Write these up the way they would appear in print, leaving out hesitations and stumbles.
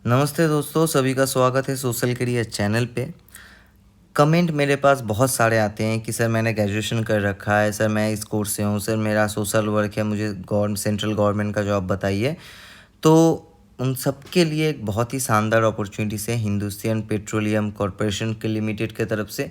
नमस्ते दोस्तों, सभी का स्वागत है सोशल करियर चैनल पे। कमेंट मेरे पास बहुत सारे आते हैं कि सर मैंने ग्रेजुएशन कर रखा है, सर मैं इस कोर्स से हूँ, सर मेरा सोशल वर्क है, मुझे सेंट्रल गवर्नमेंट का जॉब बताइए। तो उन सब के लिए एक बहुत ही शानदार अपॉर्चुनिटी है हिंदुस्तान पेट्रोलियम कॉरपोरेशन के लिमिटेड के तरफ से।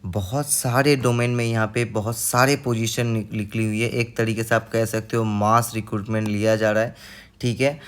बहुत सारे डोमेन में यहाँ पे बहुत सारे पोजीशन निकली हुई है। एक तरीके से आप कह सकते हो मास रिक्रूटमेंट लिया जा रहा है, ठीक है।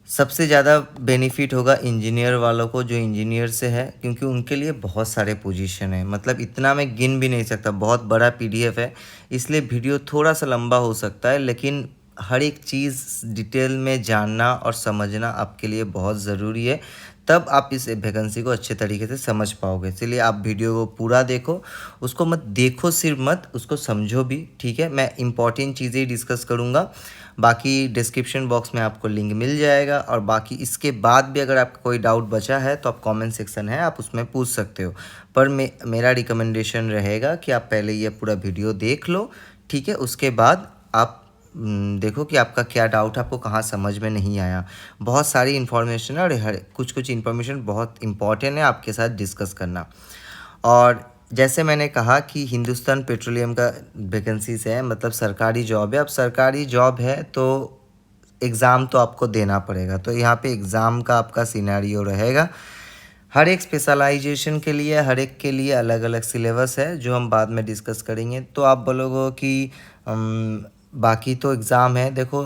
सबसे ज़्यादा बेनिफिट होगा इंजीनियर वालों को, जो इंजीनियर से है, क्योंकि उनके लिए बहुत सारे पोजीशन है। मतलब इतना मैं गिन भी नहीं सकता, बहुत बड़ा पीडीएफ है, इसलिए वीडियो थोड़ा सा लंबा हो सकता है। लेकिन हर एक चीज़ डिटेल में जानना और समझना आपके लिए बहुत ज़रूरी है, तब आप इस वैकेंसी को अच्छे तरीके से समझ पाओगे। इसलिए आप वीडियो को पूरा देखो, उसको मत देखो सिर्फ मत, उसको समझो भी, ठीक है। मैं इंपॉर्टेंट चीज़ें डिस्कस करूँगा, बाकी डिस्क्रिप्शन बॉक्स में आपको लिंक मिल जाएगा। और बाकी इसके बाद भी अगर आपका कोई डाउट बचा है तो आप कमेंट सेक्शन है, आप उसमें पूछ सकते हो। पर मेरा रिकमेंडेशन रहेगा कि आप पहले ये पूरा वीडियो देख लो, ठीक है। उसके बाद आप देखो कि आपका क्या डाउट है, आपको कहाँ समझ में नहीं आया। बहुत सारी इन्फॉर्मेशन है और हर कुछ इन्फॉर्मेशन बहुत इंपॉर्टेंट है आपके साथ डिस्कस करना। और जैसे मैंने कहा कि हिंदुस्तान पेट्रोलियम का वैकेंसीज है, मतलब सरकारी जॉब है। अब सरकारी जॉब है तो एग्ज़ाम तो आपको देना पड़ेगा, तो यहाँ पे एग्ज़ाम का आपका सिनेरियो रहेगा। हर एक स्पेशलाइजेशन के लिए, हर एक के लिए अलग अलग सिलेबस है, जो हम बाद में डिस्कस करेंगे। तो आप बोलोगे कि बाकी तो एग्ज़ाम है। देखो,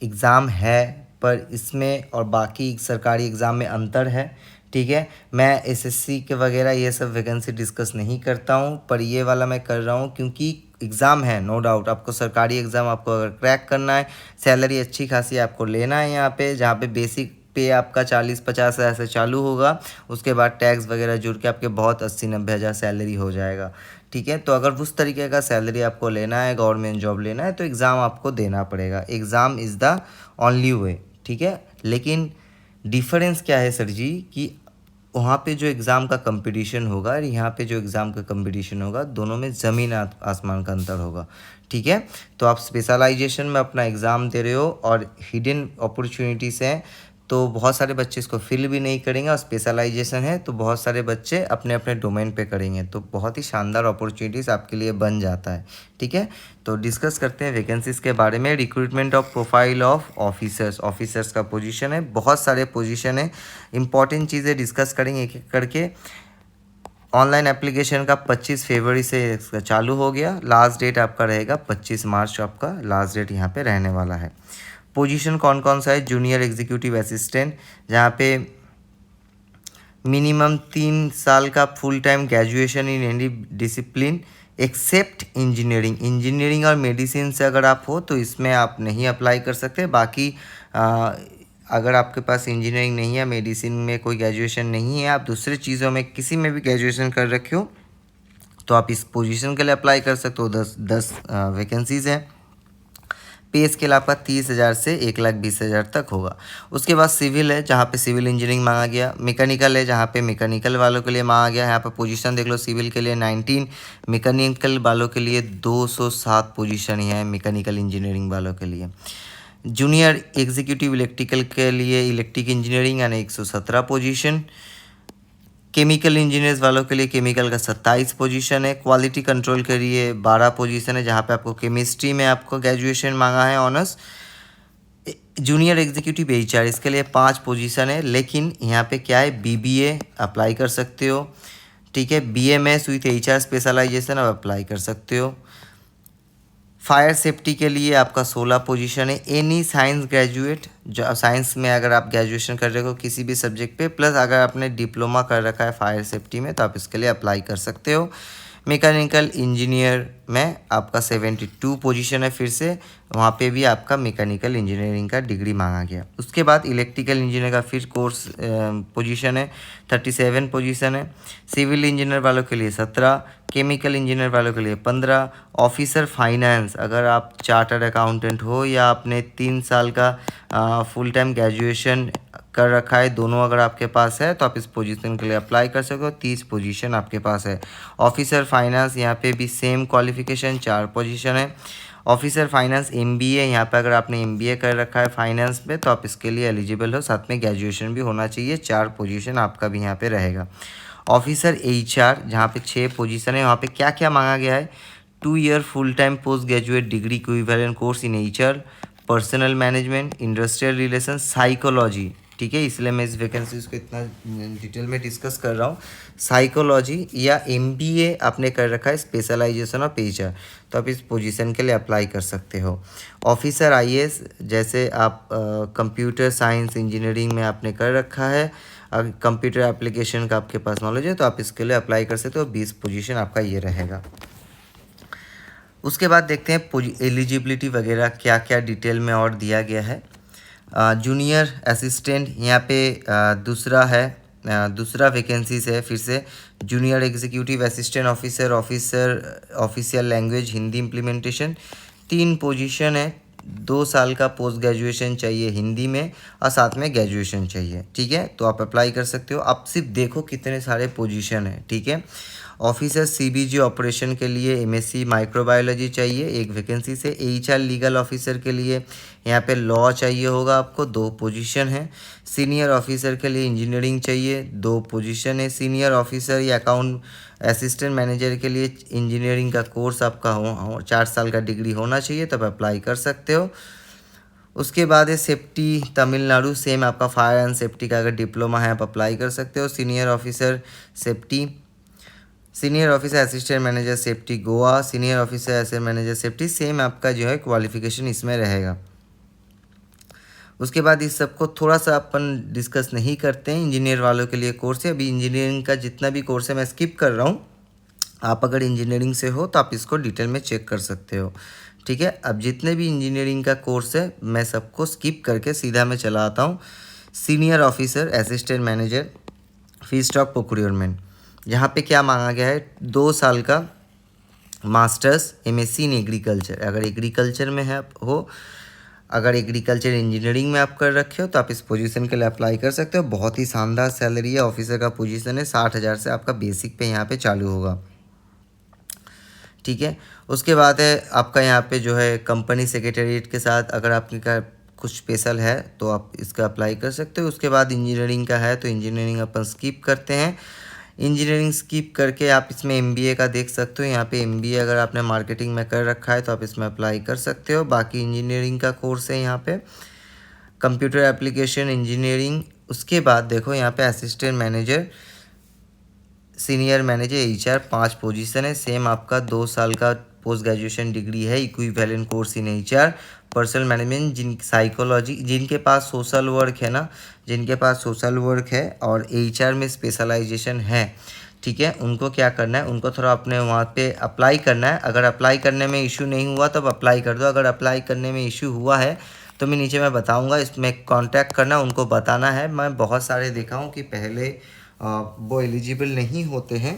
एग्ज़ाम है, पर इसमें और बाकी सरकारी एग्ज़ाम में अंतर है, ठीक है। मैं एसएससी के वगैरह ये सब वैकेंसी डिस्कस नहीं करता हूँ, पर ये वाला मैं कर रहा हूँ क्योंकि एग्ज़ाम है, नो डाउट। आपको सरकारी एग्ज़ाम आपको अगर क्रैक करना है, सैलरी अच्छी खासी आपको लेना है यहाँ पे, जहाँ पे बेसिक पे आपका 40-50 हज़ार से चालू होगा। उसके बाद टैक्स वगैरह जुड़ के आपके बहुत 80-90 हज़ार सैलरी हो जाएगा, ठीक है। तो अगर उस तरीके का सैलरी आपको लेना है, गवर्नमेंट जॉब लेना है, तो एग्ज़ाम आपको देना पड़ेगा। Exam is the only way, ठीक है। लेकिन डिफरेंस क्या है सर जी, कि वहाँ पे जो एग्ज़ाम का कंपटीशन होगा और यहाँ पे जो एग्ज़ाम का कंपटीशन होगा, दोनों में ज़मीन आसमान का अंतर होगा, ठीक है। तो आप स्पेशलाइजेशन में अपना एग्ज़ाम दे रहे हो और हिडन अपॉर्चुनिटीज़ हैं, तो बहुत सारे बच्चे इसको फिल भी नहीं करेंगे। और स्पेशलाइजेशन है तो बहुत सारे बच्चे अपने अपने डोमेन पे करेंगे, तो बहुत ही शानदार अपॉर्चुनिटीज़ आपके लिए बन जाता है, ठीक है। तो डिस्कस करते हैं वैकेंसीज़ के बारे में। Recruitment of profile of officers का पोजीशन है, बहुत सारे पोजीशन है। इंपॉर्टेंट चीज़ें डिस्कस करेंगे एक एक करके। ऑनलाइन एप्लीकेशन का 25 फरवरी से इसका चालू हो गया। लास्ट डेट आपका रहेगा 25 मार्च, आपका लास्ट डेट यहाँ पे रहने वाला है। पोजीशन कौन कौन सा है? जूनियर एग्जीक्यूटिव असिस्टेंट, जहाँ पे मिनिमम 3 साल का full time graduation in any discipline except engineering और मेडिसिन से अगर आप हो तो इसमें आप नहीं अप्लाई कर सकते। बाकी अगर आपके पास इंजीनियरिंग नहीं है, मेडिसिन में कोई ग्रेजुएशन नहीं है, आप दूसरे चीज़ों में किसी में भी ग्रेजुएशन कर रखे हो, तो आप इस पोजीशन के लिए अप्लाई कर सकते हो। 10 वैकेंसीज़ हैं। पे स्केल आपका 30,000 से 1,20,000 तक होगा। उसके बाद सिविल है, जहाँ पे सिविल इंजीनियरिंग मांगा गया। मैकेनिकल है, जहाँ पे मैकेनिकल वालों के लिए मांगा गया। यहाँ पे पोजीशन देख लो, सिविल के लिए 19, मैकेनिकल वालों के लिए 207 पोजीशन है, मैकेनिकल इंजीनियरिंग वालों के लिए। जूनियर एग्जीक्यूटिव इलेक्ट्रिकल के लिए इलेक्ट्रिक इंजीनियरिंग यानी 117 पोजीशन। केमिकल इंजीनियर्स वालों के लिए केमिकल का 27 पोजीशन है। क्वालिटी कंट्रोल के लिए 12 पोजीशन है, जहाँ पे आपको केमिस्ट्री में आपको ग्रेजुएशन मांगा है, ऑनर्स। जूनियर एग्जीक्यूटिव एचआर, इसके लिए 5 पोजीशन है, लेकिन यहाँ पे क्या है, बीबीए अप्लाई कर सकते हो, ठीक है। बीएमएस विथ एचआर स्पेशलाइजेशन आप अप्लाई कर सकते हो। फायर सेफ्टी के लिए आपका 16 पोजीशन है। एनी साइंस ग्रेजुएट, जो साइंस में अगर आप ग्रेजुएशन कर रहे हो किसी भी सब्जेक्ट पे, प्लस अगर आपने डिप्लोमा कर रखा है फायर सेफ्टी में, तो आप इसके लिए अप्लाई कर सकते हो। मैकेनिकल इंजीनियर में आपका 72 पोजीशन है, फिर से वहाँ पे भी आपका मैकेनिकल इंजीनियरिंग का डिग्री मांगा गया। उसके बाद इलेक्ट्रिकल इंजीनियर का फिर कोर्स पोजीशन है, 37 पोजीशन है। सिविल इंजीनियर वालों के लिए 17, केमिकल इंजीनियर वालों के लिए 15। ऑफिसर फाइनेंस, अगर आप चार्टर्ड अकाउंटेंट हो या आपने 3 साल का फुल टाइम ग्रेजुएशन कर रखा है, दोनों अगर आपके पास है तो आप इस पोजीशन के लिए अप्लाई कर सकते हो। 30 पोजीशन आपके पास है। ऑफिसर फाइनेंस, यहाँ पे भी सेम क्वालिफिकेशन, 4 पोजीशन है। ऑफिसर फाइनेंस एमबीए, यहाँ पे अगर आपने एमबीए कर रखा है फाइनेंस में तो आप इसके लिए एलिजिबल हो, साथ में ग्रेजुएशन भी होना चाहिए। 4 पोजीशन आपका भी यहाँ पे रहेगा। ऑफिसर एचआर, जहाँ पे 6 पोजीशन है, वहाँ पे क्या क्या मांगा गया है? 2 year full time post graduate degree equivalent course in HR, personal management, industrial relation, psychology. ठीक है, इसलिए मैं इस वैकेंसीज को इतना डिटेल में डिस्कस कर रहा हूँ। साइकोलॉजी या एमबीए आपने कर रखा है स्पेशलाइजेशन ऑफ एचआर, तो आप इस पोजीशन के लिए अप्लाई कर सकते हो। ऑफिसर आईएएस, जैसे आप कंप्यूटर साइंस इंजीनियरिंग में आपने कर रखा है, अगर कंप्यूटर एप्लीकेशन का आपके पास नॉलेज है तो आप इसके लिए अप्लाई कर सकते हो। 20 पोजीशन आपका ये रहेगा। उसके बाद देखते हैं एलिजिबिलिटी वगैरह क्या क्या डिटेल में और दिया गया है। जूनियर असिस्टेंट, यहाँ पे दूसरा वैकेंसीज है फिर से। Junior executive assistant officer, official language Hindi implementation, 3 position है। 2 साल का पोस्ट ग्रेजुएशन चाहिए हिंदी में और साथ में ग्रेजुएशन चाहिए। ठीक है, तो आप अप्लाई कर सकते हो। आप सिर्फ देखो कितने सारे पोजीशन है। ठीक है, ऑफिसर सीबीजी ऑपरेशन के लिए एमएससी माइक्रोबायोलॉजी चाहिए, 1 वैकेंसी से। एचआर लीगल ऑफिसर के लिए यहाँ पे लॉ चाहिए होगा आपको, 2 पोजीशन है। सीनियर ऑफिसर के लिए इंजीनियरिंग चाहिए, 2 पोजीशन है। सीनियर ऑफिसर या अकाउंट असिस्टेंट मैनेजर के लिए इंजीनियरिंग का कोर्स आपका 4 साल का डिग्री होना चाहिए, तब अप्लाई कर सकते हो। उसके बाद है सेफ्टी तमिलनाडु, सेम आपका फायर एंड सेफ्टी का अगर डिप्लोमा है आप अप्लाई कर सकते हो। Senior officer safety, senior officer assistant manager safety Goa, senior officer assistant manager safety, same आपका जो है क्वालिफिकेशन इसमें रहेगा। उसके बाद इस सबको थोड़ा सा अपन डिस्कस नहीं करते हैं। इंजीनियर वालों के लिए कोर्स है, अभी इंजीनियरिंग का जितना भी कोर्स है मैं स्किप कर रहा हूँ। आप अगर इंजीनियरिंग से हो तो आप इसको डिटेल में चेक कर सकते हो। ठीक है, अब जितने भी इंजीनियरिंग का कोर्स है मैं सबको स्किप करके सीधा मैं चला आता हूँ। Senior officer assistant manager fees stock procurement, यहाँ पे क्या मांगा गया है? 2 साल का मास्टर्स एमएससी इन एग्रीकल्चर, अगर एग्रीकल्चर में है हो, अगर एग्रीकल्चर इंजीनियरिंग में आप कर रखे हो तो आप इस पोजीशन के लिए अप्लाई कर सकते हो। बहुत ही शानदार सैलरी है, ऑफिसर का पोजीशन है। 60,000 से आपका बेसिक पे यहाँ पे चालू होगा। ठीक है, उसके बाद है आपका यहाँ पे जो है कंपनी सेक्रेटरीट के साथ अगर आपके का कुछ स्पेशल है तो आप इसका अप्लाई कर सकते हो। उसके बाद इंजीनियरिंग का है तो इंजीनियरिंग अपन स्किप करते हैं। इंजीनियरिंग स्किप करके आप इसमें एमबीए का देख सकते हो। यहाँ पे एमबीए अगर आपने मार्केटिंग में कर रखा है तो आप इसमें अप्लाई कर सकते हो। बाकी इंजीनियरिंग का कोर्स है यहाँ पे कंप्यूटर एप्लीकेशन इंजीनियरिंग। उसके बाद देखो यहाँ पे assistant manager, senior manager HR, 5 position है। सेम आपका 2 साल का पोस्ट ग्रेजुएशन डिग्री है, equivalent course in HR, personal management, psychology, जिनके पास सोशल वर्क है ना, जिनके पास सोशल वर्क है और एचआर में स्पेशलाइजेशन है, ठीक है, उनको क्या करना है, उनको थोड़ा अपने वहाँ पे अप्लाई करना है। अगर अप्लाई करने में इशू नहीं हुआ तो अप्लाई कर दो। अगर अप्लाई करने में इशू हुआ है तो मैं नीचे मैं बताऊँगा, इसमें कॉन्टैक्ट करना, उनको बताना है। मैं बहुत सारे देखा हूँ कि पहले वो एलिजिबल नहीं होते हैं,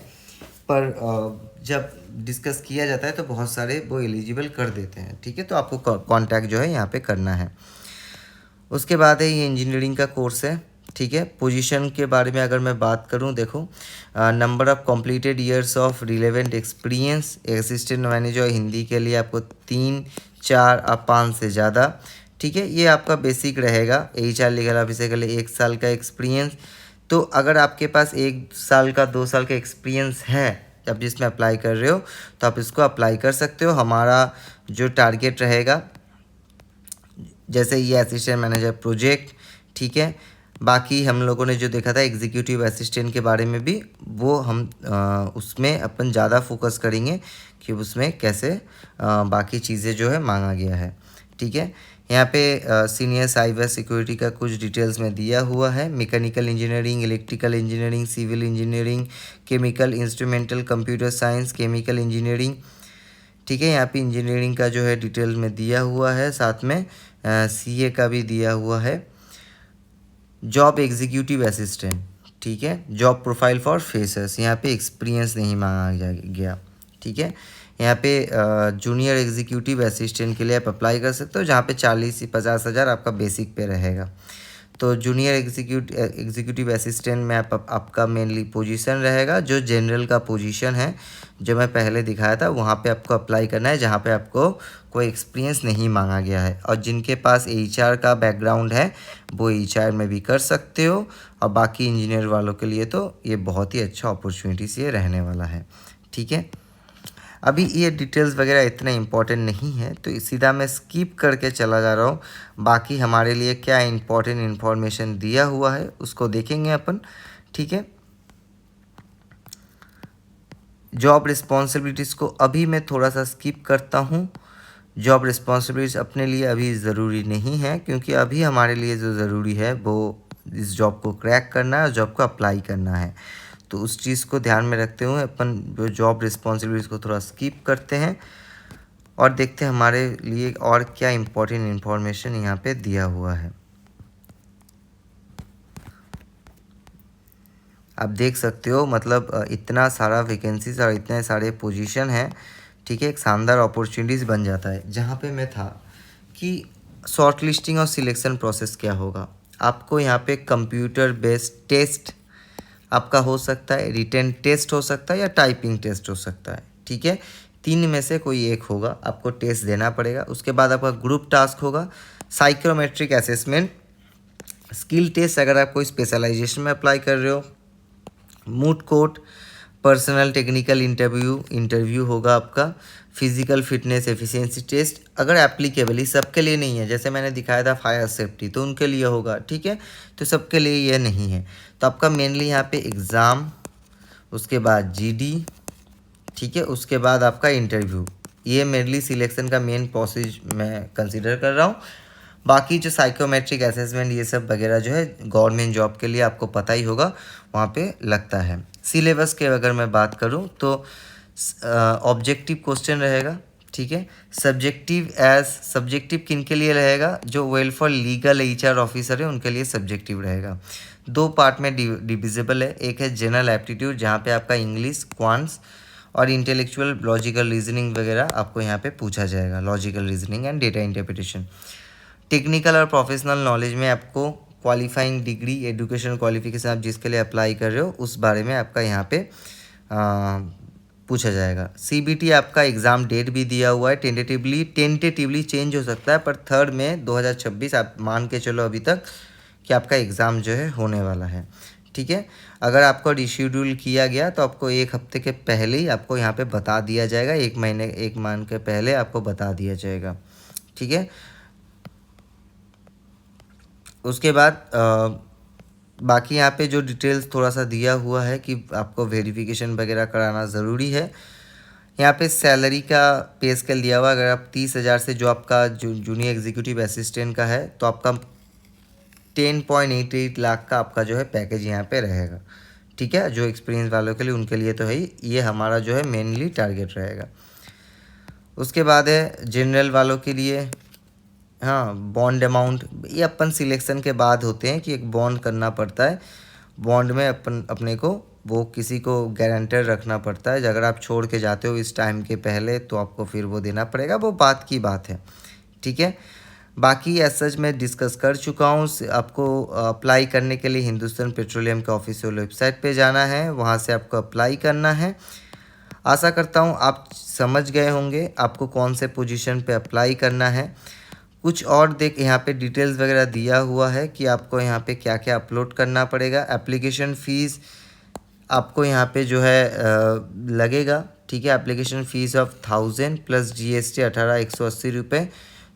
पर जब डिस्कस किया जाता है तो बहुत सारे वो एलिजिबल कर देते हैं। ठीक है, तो आपको कांटेक्ट जो है यहाँ पे करना है। उसके बाद है ये इंजीनियरिंग का कोर्स है। ठीक है, पोजीशन के बारे में अगर मैं बात करूँ, देखो number of completed years of relevant experience, assistant manager Hindi के लिए आपको 3, 4 और 5 से ज़्यादा। ठीक है, ये आपका बेसिक रहेगा। एचआर लीगल ऑफिसर के लिए 1 साल का एक्सपीरियंस। तो अगर आपके पास 1 साल का 2 साल का एक्सपीरियंस है जब जिसमें अप्लाई कर रहे हो तो आप इसको अप्लाई कर सकते हो। हमारा जो टारगेट रहेगा, जैसे ये असिस्टेंट मैनेजर प्रोजेक्ट, ठीक है, बाकी हम लोगों ने जो देखा था एग्जीक्यूटिव असिस्टेंट के बारे में भी, वो हम उसमें अपन ज़्यादा फोकस करेंगे कि उसमें कैसे बाकी चीज़ें जो है मांगा गया है। ठीक है, यहाँ पे सीनियर साइबर सिक्योरिटी का कुछ डिटेल्स में दिया हुआ है। Mechanical engineering, electrical engineering, civil engineering, chemical instrumental, computer science, chemical engineering. ठीक है, यहाँ पे इंजीनियरिंग का जो है डिटेल में दिया हुआ है, साथ में सीए का भी दिया हुआ है। जॉब एग्जीक्यूटिव असिस्टेंट, ठीक है, जॉब प्रोफाइल फॉर फ्रेशर्स, यहाँ पे एक्सपीरियंस नहीं मांगा गया। ठीक है, यहाँ पे जूनियर एग्जीक्यूटिव असिस्टेंट के लिए आप अप्लाई कर सकते हो, जहाँ पे 40 से 50 हज़ार आपका बेसिक पे रहेगा। तो जूनियर एग्जीक्यूटिव असिस्टेंट में आपका मेनली पोजीशन रहेगा, जो जनरल का पोजीशन है जो मैं पहले दिखाया था, वहाँ पे आपको अप्लाई करना है, जहाँ पे आपको कोई एक्सपीरियंस नहीं मांगा गया है। और जिनके पास एचआर का बैकग्राउंड है वो एचआर में भी कर सकते हो, और बाकी इंजीनियर वालों के लिए तो ये बहुत ही अच्छा अपॉर्चुनिटीज ये रहने वाला है। ठीक है, अभी ये डिटेल्स वगैरह इतना इम्पोर्टेंट नहीं है, तो सीधा मैं स्किप करके चला जा रहा हूँ। बाकी हमारे लिए क्या इम्पोर्टेंट इन्फॉर्मेशन दिया हुआ है उसको देखेंगे अपन। ठीक है, जॉब रिस्पॉन्सिबिलिटीज़ को अभी मैं थोड़ा सा स्किप करता हूँ। जॉब रिस्पॉन्सिबिलिटीज़ अपने लिए अभी ज़रूरी नहीं है, क्योंकि अभी हमारे लिए जो ज़रूरी है वो इस जॉब को क्रैक करना है और जॉब को अप्लाई करना है। तो उस चीज़ को ध्यान में रखते हुए अपन जो जॉब रिस्पॉन्सिबिलिटीज़ को थोड़ा स्किप करते हैं और देखते हैं हमारे लिए और क्या इम्पोर्टेंट इन्फॉर्मेशन यहाँ पे दिया हुआ है। आप देख सकते हो, मतलब इतना सारा वैकेंसीज और इतने सारे पोजीशन हैं। ठीक है, एक शानदार अपॉर्चुनिटीज़ बन जाता है। जहाँ पे मैं था कि शॉर्ट लिस्टिंग और सिलेक्शन प्रोसेस क्या होगा, आपको यहाँ पे कंप्यूटर बेस्ड टेस्ट आपका हो सकता है, रिटन टेस्ट हो सकता है या टाइपिंग टेस्ट हो सकता है। ठीक है, 3 में से कोई एक होगा, आपको टेस्ट देना पड़ेगा। उसके बाद आपका ग्रुप टास्क होगा, साइकोमेट्रिक असेसमेंट, स्किल टेस्ट अगर आप कोई स्पेशलाइजेशन में अप्लाई कर रहे हो, moot court, personal technical interview होगा आपका, फिजिकल फिटनेस एफिशिएंसी टेस्ट अगर एप्लीकेबल, इस सबके लिए नहीं है। जैसे मैंने दिखाया था फायर सेफ्टी, तो उनके लिए होगा। ठीक है, तो सबके लिए ये नहीं है। तो आपका मेनली यहाँ पे एग्ज़ाम, उसके बाद जीडी, ठीक है, उसके बाद आपका इंटरव्यू, ये मेनली सिलेक्शन का मेन प्रोसेस मैं कंसिडर कर रहा हूँ। बाकी जो साइकोमेट्रिक असेसमेंट ये सब वगैरह जो है गवर्नमेंट जॉब के लिए आपको पता ही होगा, वहाँ पे लगता है। सिलेबस के अगर मैं बात करूँ तो ऑब्जेक्टिव क्वेश्चन रहेगा। ठीक है, सब्जेक्टिव किन के लिए रहेगा, जो well for legal HR officer है उनके लिए सब्जेक्टिव रहेगा। 2 पार्ट में डिविजिबल है। एक है जनरल एप्टीट्यूड, जहाँ पे आपका इंग्लिश, क्वांट्स और इंटेलेक्चुअल लॉजिकल रीजनिंग वगैरह आपको यहाँ पे पूछा जाएगा, logical reasoning and data interpretation. Technical और प्रोफेशनल नॉलेज में आपको क्वालिफाइंग डिग्री, एजुकेशन क्वालिफिकेशन आप जिसके लिए अप्लाई कर रहे हो उस बारे में आपका यहाँ पे पूछा जाएगा। सीबीटी आपका एग्ज़ाम डेट भी दिया हुआ है, टेंटेटिवली चेंज हो सकता है, पर 3 मई 2026 आप मान के चलो अभी तक कि आपका एग्ज़ाम जो है होने वाला है। ठीक है, अगर आपको रिशेड्यूल किया गया तो आपको 1 हफ्ते के पहले ही आपको यहाँ पे बता दिया जाएगा, 1 महीने के पहले आपको बता दिया जाएगा। ठीक है, उसके बाद बाकी यहाँ पे जो डिटेल्स थोड़ा सा दिया हुआ है कि आपको वेरिफिकेशन वगैरह कराना ज़रूरी है। यहाँ पे सैलरी का पे स्केल दिया हुआ है। अगर आप 30,000 से जो आपका जूनियर एग्जीक्यूटिव असिस्टेंट का है तो आपका 10.88 लाख का आपका जो है पैकेज यहाँ पे रहेगा। ठीक है, जो एक्सपीरियंस वालों के लिए उनके लिए तो है ही, ये हमारा जो है मेनली टारगेट रहेगा। उसके बाद है जनरल वालों के लिए, हाँ, बॉन्ड अमाउंट ये अपन सिलेक्शन के बाद होते हैं कि एक बॉन्ड करना पड़ता है। बॉन्ड में अपने को वो किसी को गारंटर रखना पड़ता है। अगर आप छोड़ के जाते हो इस टाइम के पहले तो आपको फिर वो देना पड़ेगा, वो बात की बात है। ठीक है, बाकी एज सच मैं डिस्कस कर चुका हूँ। आपको अप्लाई करने के लिए हिंदुस्तान पेट्रोलियम के ऑफिशियल वेबसाइट पे जाना है, वहाँ से आपको अप्लाई करना है। आशा करता हूँ आप समझ गए होंगे आपको कौन से पोजीशन पे अप्लाई करना है। कुछ और यहाँ पे डिटेल्स वगैरह दिया हुआ है कि आपको यहाँ पे क्या क्या अपलोड करना पड़ेगा। एप्लीकेशन फ़ीस आपको यहाँ पे जो है लगेगा। ठीक है, application fees of 1000 plus GST 18,180 रुपये,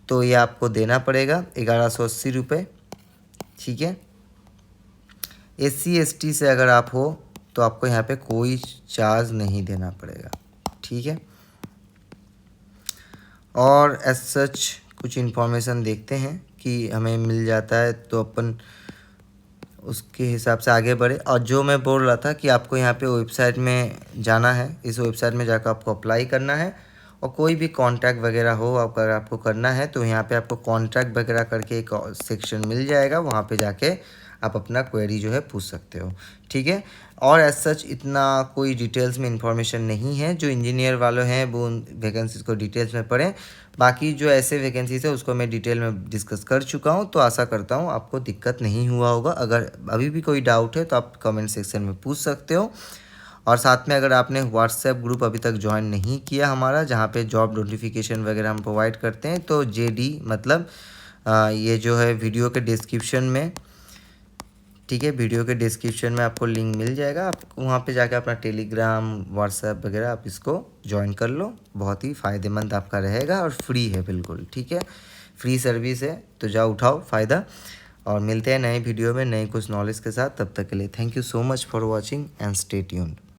तो ये आपको देना पड़ेगा 1180 रुपये। ठीक है, SC/ST से अगर आप हो तो आपको यहाँ पे कोई चार्ज नहीं देना पड़ेगा। ठीक है, और एज सच कुछ इन्फॉर्मेशन देखते हैं कि हमें मिल जाता है तो अपन उसके हिसाब से आगे बढ़े। और जो मैं बोल रहा था कि आपको यहाँ पे वेबसाइट में जाना है, इस वेबसाइट में जाकर आपको अप्लाई करना है, और कोई भी कॉन्ट्रैक्ट वगैरह हो अगर आपको करना है तो यहाँ पे आपको कॉन्ट्रैक्ट वगैरह करके एक सेक्शन मिल जाएगा, वहाँ पे जाके आप अपना क्वेरी जो है पूछ सकते हो, ठीक है। और एज सच इतना कोई डिटेल्स में इंफॉर्मेशन नहीं है, जो इंजीनियर वाले हैं वो उन वैकेंसीज़ को डिटेल्स में पढ़ें। बाकी जो ऐसे वैकेंसीज़ है उसको मैं डिटेल में डिस्कस कर चुका हूँ, तो आशा करता हूँ आपको दिक्कत नहीं हुआ होगा। अगर अभी भी कोई डाउट है तो आप कमेंट सेक्शन में पूछ सकते हो। और साथ में अगर आपने व्हाट्सएप ग्रुप अभी तक ज्वाइन नहीं किया हमारा, जहाँ पे जॉब नोटिफिकेशन वगैरह हम प्रोवाइड करते हैं, तो जेडी मतलब ये जो है वीडियो के डिस्क्रिप्शन में, ठीक है, वीडियो के डिस्क्रिप्शन में आपको लिंक मिल जाएगा। आप वहाँ पे जाके अपना टेलीग्राम व्हाट्सएप वगैरह आप इसको ज्वाइन कर लो, बहुत ही फ़ायदेमंद आपका रहेगा और फ्री है बिल्कुल, ठीक है, फ्री सर्विस है, तो जाओ उठाओ फ़ायदा। और मिलते हैं नए वीडियो में नए कुछ नॉलेज के साथ, तब तक के लिए thank you so much for watching and stay tuned.